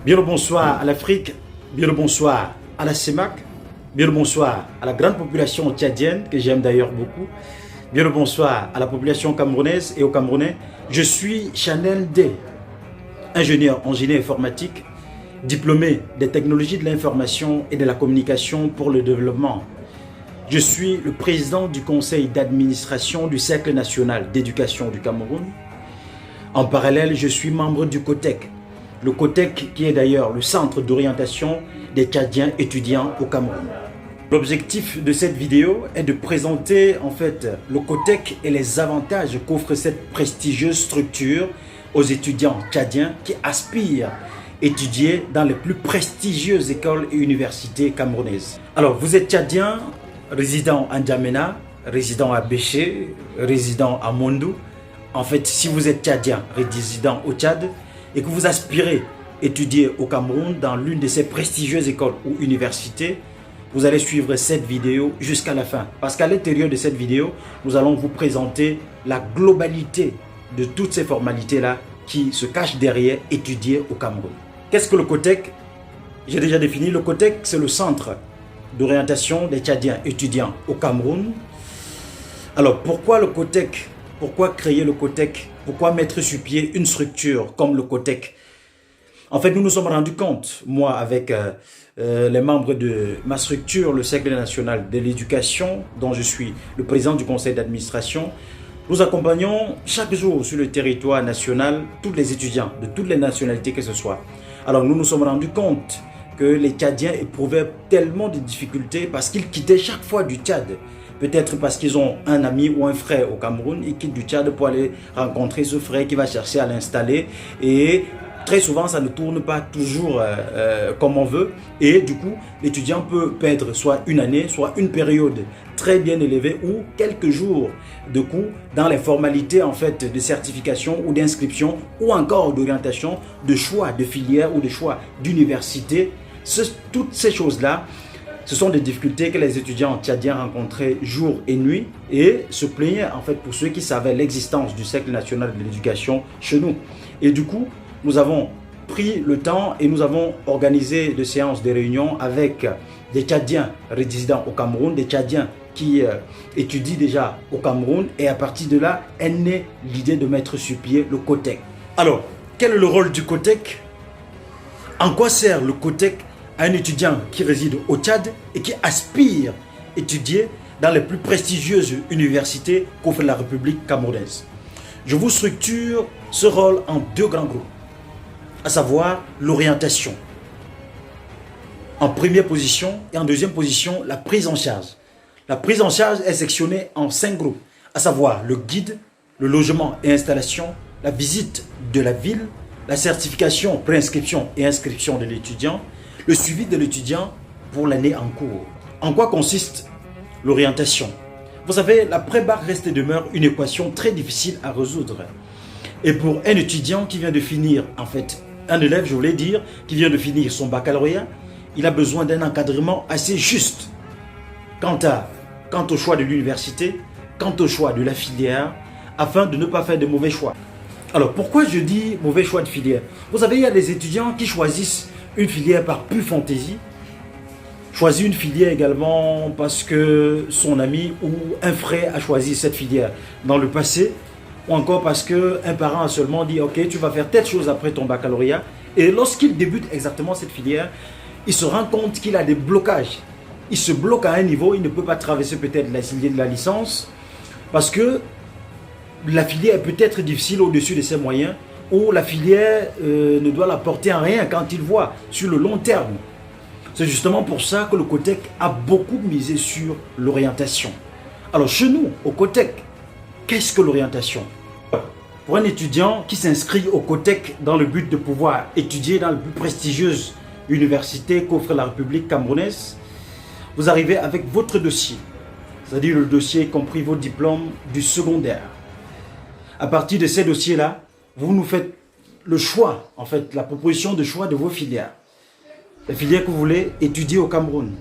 Bien le bonsoir à l'Afrique, bien le bonsoir à la CEMAC, bien le bonsoir à la grande population tchadienne, que j'aime d'ailleurs beaucoup, bien le bonsoir à la population camerounaise et aux Camerounais. Je suis Chanel D, ingénieur en génie informatique, diplômé des technologies de l'information et de la communication pour le développement. Je suis le président du conseil d'administration du Cercle national d'éducation du Cameroun. En parallèle, je suis membre du COTEC. Le COTEC qui est d'ailleurs le centre d'orientation des Tchadiens étudiants au Cameroun. L'objectif de cette vidéo est de présenter en fait le COTEC et les avantages qu'offre cette prestigieuse structure aux étudiants tchadiens qui aspirent à étudier dans les plus prestigieuses écoles et universités camerounaises. Alors, vous êtes tchadien, résident à N'Djamena, résident à Béché, résident à Mondou. En fait, si vous êtes tchadien, résident au Tchad, et que vous aspirez étudier au Cameroun dans l'une de ces prestigieuses écoles ou universités, vous allez suivre cette vidéo jusqu'à la fin. Parce qu'à l'intérieur de cette vidéo, nous allons vous présenter la globalité de toutes ces formalités-là qui se cachent derrière étudier au Cameroun. Qu'est-ce que le COTEC? J'ai déjà défini. Le COTEC, c'est le centre d'orientation des Tchadiens étudiants au Cameroun. Alors, pourquoi le COTEC? Pourquoi créer le COTEC? Pourquoi mettre sur pied une structure comme le COTEC? En fait, nous nous sommes rendus compte, moi avec les membres de ma structure, le Cercle national de l'éducation, dont je suis le président du conseil d'administration, nous accompagnons chaque jour sur le territoire national tous les étudiants de toutes les nationalités que ce soit. Alors nous nous sommes rendus compte que les Tchadiens éprouvaient tellement de difficultés parce qu'ils quittaient chaque fois du Tchad. Peut-être parce qu'ils ont un ami ou un frère au Cameroun, ils quittent du Tchad pour aller rencontrer ce frère qui va chercher à l'installer. Et très souvent, ça ne tourne pas toujours comme on veut. Et du coup, l'étudiant peut perdre soit une année, soit une période très bien élevée ou quelques jours de cours dans les formalités en fait de certification ou d'inscription ou encore d'orientation, de choix de filière ou de choix d'université. Toutes ces choses-là, ce sont des difficultés que les étudiants tchadiens rencontraient jour et nuit et se plaignaient en fait pour ceux qui savaient l'existence du Cercle national de l'éducation chez nous. Et du coup, nous avons pris le temps et nous avons organisé des séances de réunion avec des Tchadiens résidant au Cameroun, des Tchadiens qui étudient déjà au Cameroun, et à partir de là est née l'idée de mettre sur pied le COTEC. Alors, quel est le rôle du COTEC? En quoi sert le COTEC à un étudiant qui réside au Tchad et qui aspire à étudier dans les plus prestigieuses universités qu'offre la République camerounaise? Je vous structure ce rôle en deux grands groupes, à savoir l'orientation en première position et en deuxième position la prise en charge. La prise en charge est sectionnée en 5 groupes, à savoir le guide, le logement et installation, la visite de la ville, la certification, préinscription et inscription de l'étudiant, le suivi de l'étudiant pour l'année en cours. En quoi consiste l'orientation? Vous savez, l'après-bac reste et demeure une équation très difficile à résoudre. Et pour un étudiant qui vient de finir, en fait, un élève, je voulais dire, qui vient de finir son baccalauréat, il a besoin d'un encadrement assez juste quant au choix de l'université, quant au choix de la filière, afin de ne pas faire de mauvais choix. Alors, pourquoi je dis mauvais choix de filière? Vous savez, il y a des étudiants qui choisissent une filière par pure fantaisie, choisit une filière également parce que son ami ou un frère a choisi cette filière dans le passé, ou encore parce qu'un parent a seulement dit « Ok, tu vas faire telle chose après ton baccalauréat ». Et lorsqu'il débute exactement cette filière, il se rend compte qu'il a des blocages. Il se bloque à un niveau, il ne peut pas traverser peut-être la licence parce que la filière est peut-être difficile au-dessus de ses moyens, ou la filière ne doit l'apporter en rien quand il voit sur le long terme. C'est justement pour ça que le COTEC a beaucoup misé sur l'orientation. Alors chez nous, au COTEC, qu'est-ce que l'orientation? Pour un étudiant qui s'inscrit au COTEC dans le but de pouvoir étudier dans les plus prestigieuses universités qu'offre la République camerounaise, vous arrivez avec votre dossier, c'est-à-dire le dossier compris vos diplômes du secondaire. À partir de ces dossiers-là, vous nous faites le choix, en fait, la proposition de choix de vos filières. Les filières que vous voulez étudier au Cameroun.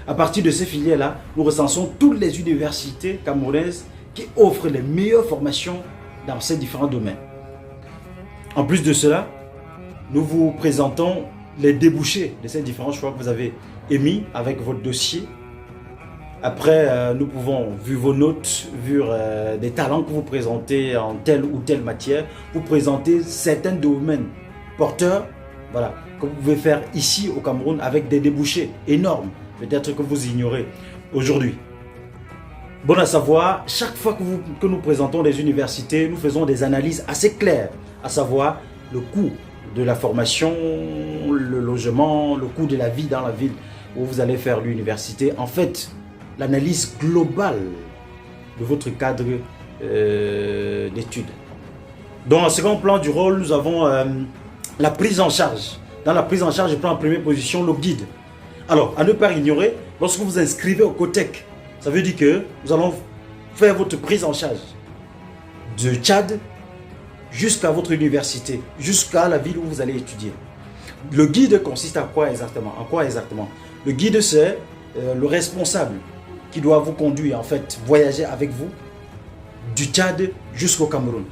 À partir de ces filières-là, nous recensons toutes les universités camerounaises qui offrent les meilleures formations dans ces différents domaines. En plus de cela, nous vous présentons les débouchés de ces différents choix que vous avez émis avec votre dossier. Après, nous pouvons, vu vos notes, vu des talents que vous présentez en telle ou telle matière, vous présenter certains domaines porteurs, voilà, que vous pouvez faire ici au Cameroun avec des débouchés énormes, peut-être que vous ignorez aujourd'hui. Bon à savoir, chaque fois que nous présentons des universités, nous faisons des analyses assez claires, à savoir le coût de la formation, le logement, le coût de la vie dans la ville où vous allez faire l'université. En fait, l'analyse globale de votre cadre d'études. Dans le second plan du rôle, nous avons la prise en charge. Dans la prise en charge, je prends en première position le guide. Alors, à ne pas ignorer, lorsque vous vous inscrivez au COTEC, ça veut dire que nous allons faire votre prise en charge de Tchad jusqu'à votre université, jusqu'à la ville où vous allez étudier. Le guide consiste à quoi exactement? En quoi exactement? Le guide, c'est le responsable qui doit vous conduire, en fait, voyager avec vous du Tchad jusqu'au Cameroun,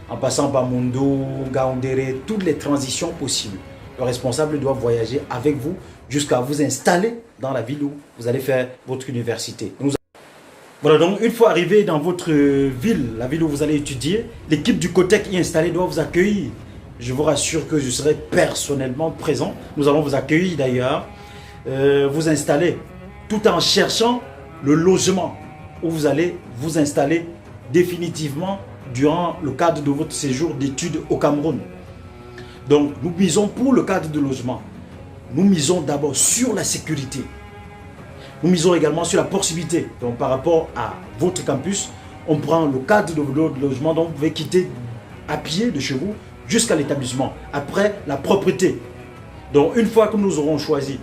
en passant par Mundo, Gaoundéré, toutes les transitions possibles. Le responsable doit voyager avec vous jusqu'à vous installer dans la ville où vous allez faire votre université. Voilà, donc une fois arrivé dans votre ville, la ville où vous allez étudier, l'équipe du COTEC y installée doit vous accueillir. Je vous rassure que je serai personnellement présent. Nous allons vous accueillir d'ailleurs, vous installer, tout en cherchant le logement où vous allez vous installer définitivement durant le cadre de votre séjour d'études au Cameroun. Donc, nous misons pour le cadre de logement. Nous misons d'abord sur la sécurité. Nous misons également sur la proximité. Donc, par rapport à votre campus, on prend le cadre de votre logement. Donc, vous pouvez quitter à pied de chez vous jusqu'à l'établissement. Après, la propreté. Donc, une fois que nous aurons choisi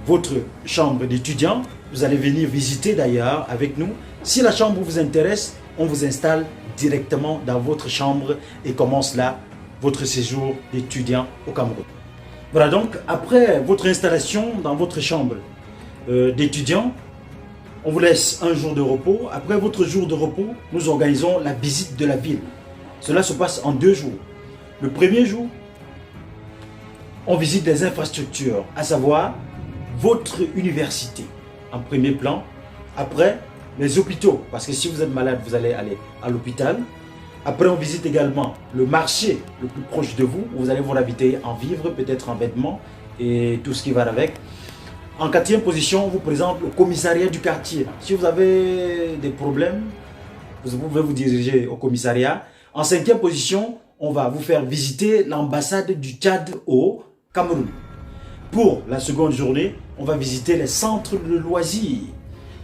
votre chambre d'étudiant, vous allez venir visiter d'ailleurs avec nous. Si la chambre vous intéresse, on vous installe directement dans votre chambre et commence là votre séjour d'étudiant au Cameroun. Voilà, donc après votre installation dans votre chambre d'étudiant, on vous laisse un jour de repos. Après votre jour de repos, nous organisons la visite de la ville. Cela se passe en 2 jours. Le premier jour, on visite les infrastructures, à savoir votre université en premier plan. Après, les hôpitaux, parce que si vous êtes malade, vous allez aller à l'hôpital. Après, on visite également le marché le plus proche de vous, où vous allez vous ravitailler en vivres, peut-être en vêtements et tout ce qui va avec. En 4e position, on vous présente le commissariat du quartier. Si vous avez des problèmes, vous pouvez vous diriger au commissariat. En 5e position, on va vous faire visiter l'ambassade du Tchad au Cameroun. Pour la seconde journée, on va visiter les centres de loisirs.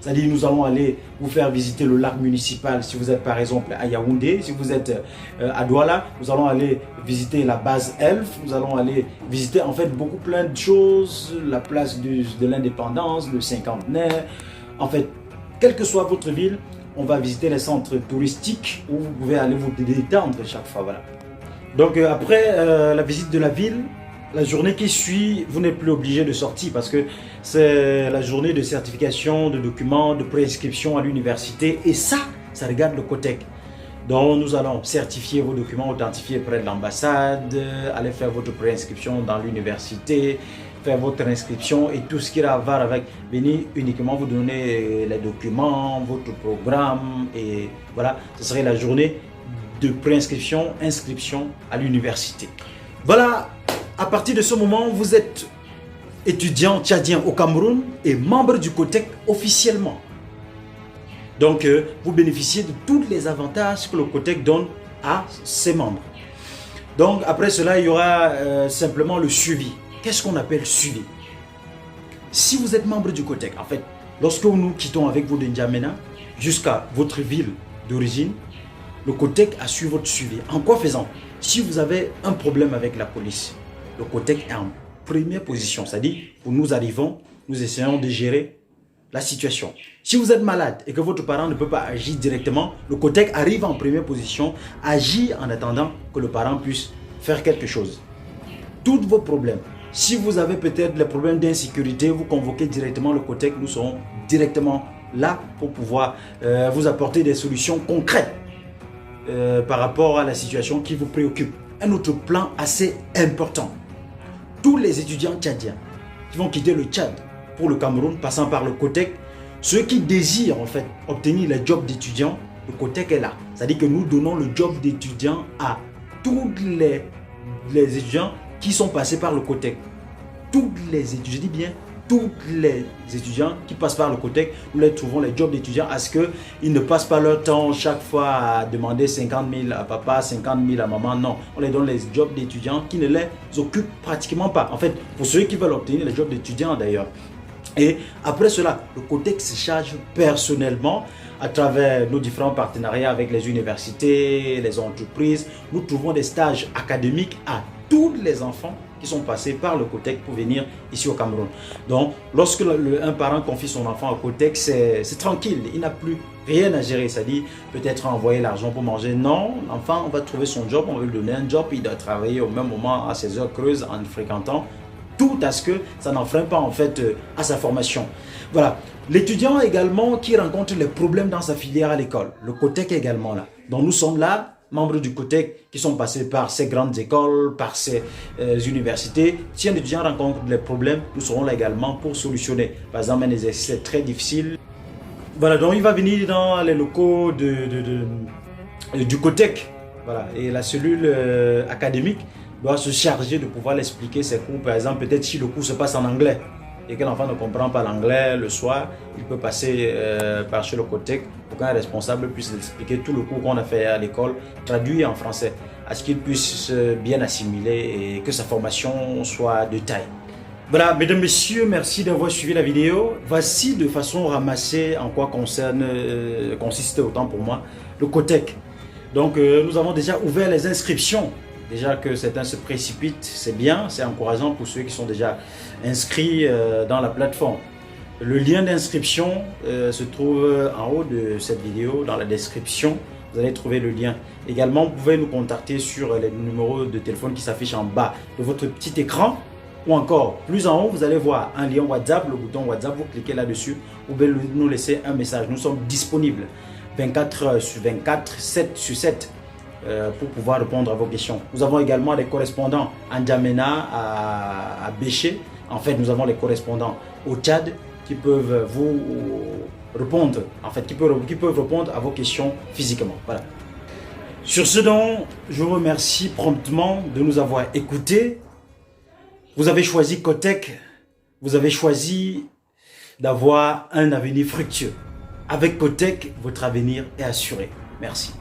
C'est-à-dire, nous allons aller vous faire visiter le lac municipal si vous êtes par exemple à Yaoundé. Si vous êtes à Douala, nous allons aller visiter la base Elf. Nous allons aller visiter en fait beaucoup plein de choses. La place de l'indépendance, le cinquantenaire. En fait, quelle que soit votre ville, on va visiter les centres touristiques où vous pouvez aller vous détendre chaque fois. Voilà. Donc après la visite de la ville, la journée qui suit, vous n'êtes plus obligé de sortir parce que c'est la journée de certification, de documents, de préinscription à l'université. Et ça regarde le COTEC. Donc nous allons certifier vos documents, authentifier près de l'ambassade, aller faire votre préinscription dans l'université, faire votre inscription et tout ce qui va avec. Venir uniquement vous donner les documents, votre programme et voilà, ce serait la journée de préinscription, inscription à l'université. Voilà. À partir de ce moment, vous êtes étudiant tchadien au Cameroun et membre du COTEC officiellement. Donc, vous bénéficiez de tous les avantages que le COTEC donne à ses membres. Donc, après cela, il y aura simplement le suivi. Qu'est-ce qu'on appelle suivi? Si vous êtes membre du COTEC, en fait, lorsque nous quittons avec vous de N'Djamena jusqu'à votre ville d'origine, le COTEC assure votre suivi. En quoi faisant? Si vous avez un problème avec la police, le COTEC est en première position. C'est-à-dire, où nous arrivons, nous essayons de gérer la situation. Si vous êtes malade et que votre parent ne peut pas agir directement, le COTEC arrive en première position, agit en attendant que le parent puisse faire quelque chose. Tous vos problèmes. Si vous avez peut-être des problèmes d'insécurité, vous convoquez directement le COTEC. Nous serons directement là pour pouvoir vous apporter des solutions concrètes par rapport à la situation qui vous préoccupe. Un autre plan assez important. tous les étudiants tchadiens qui vont quitter le Tchad pour le Cameroun, passant par le COTEC, ceux qui désirent en fait obtenir les jobs d'étudiants, le COTEC est là. C'est-à-dire que nous donnons le job d'étudiant à tous les étudiants qui sont passés par le COTEC. Tous les étudiants, je dis bien, tous les étudiants qui passent par le COTEC, nous les trouvons les jobs d'étudiants à ce qu'ils ne passent pas leur temps chaque fois à demander 50 000 à papa, 50 000 à maman. Non, on les donne les jobs d'étudiants qui ne les occupent pratiquement pas. En fait, pour ceux qui veulent obtenir les jobs d'étudiants d'ailleurs. Et après cela, le COTEC se charge personnellement à travers nos différents partenariats avec les universités, les entreprises. Nous trouvons des stages académiques à tous les enfants qui sont passés par le COTEC pour venir ici au Cameroun. Donc, lorsque un parent confie son enfant au COTEC, c'est tranquille. Il n'a plus rien à gérer. C'est-à-dire peut-être envoyer l'argent pour manger. Non, l'enfant, on va trouver son job, on va lui donner un job. Il doit travailler au même moment à ses heures creuses en fréquentant. Tout à ce que ça n'enfreint pas en fait à sa formation. Voilà. L'étudiant également qui rencontre les problèmes dans sa filière à l'école. Le COTEC est également là. Donc nous sommes là, membres du COTEC qui sont passés par ces grandes écoles, par ces universités. Si un étudiant rencontre des problèmes, nous serons là également pour solutionner. Par exemple, un exercice très difficile. Voilà, donc il va venir dans les locaux du COTEC. Voilà, et la cellule académique doit se charger de pouvoir l'expliquer ses cours. Par exemple, peut-être si le cours se passe en anglais et que l'enfant ne comprend pas l'anglais le soir, il peut passer par chez le COTEC pour qu'un responsable puisse expliquer tout le cours qu'on a fait à l'école, traduit en français, à ce qu'il puisse bien assimiler et que sa formation soit de taille. Voilà, mesdames, messieurs, merci d'avoir suivi la vidéo. Voici de façon ramassée en quoi consiste autant pour moi le COTEC. Donc, nous avons déjà ouvert les inscriptions. Déjà que certains se précipitent, c'est bien, c'est encourageant pour ceux qui sont déjà inscrits dans la plateforme. Le lien d'inscription se trouve en haut de cette vidéo, dans la description. Vous allez trouver le lien. Également, vous pouvez nous contacter sur les numéros de téléphone qui s'affichent en bas de votre petit écran. Ou encore, plus en haut, vous allez voir un lien WhatsApp, le bouton WhatsApp, vous cliquez là-dessus. Vous pouvez nous laisser un message. Nous sommes disponibles 24 heures sur 24, 7 sur 7. Pour pouvoir répondre à vos questions. Nous avons également des correspondants à N'Djamena, à Béché. En fait, nous avons les correspondants au Tchad qui peuvent vous répondre, en fait, qui peuvent répondre à vos questions physiquement. Voilà. Sur ce donc, je vous remercie promptement de nous avoir écoutés. Vous avez choisi COTEC, vous avez choisi d'avoir un avenir fructueux. Avec COTEC, votre avenir est assuré. Merci.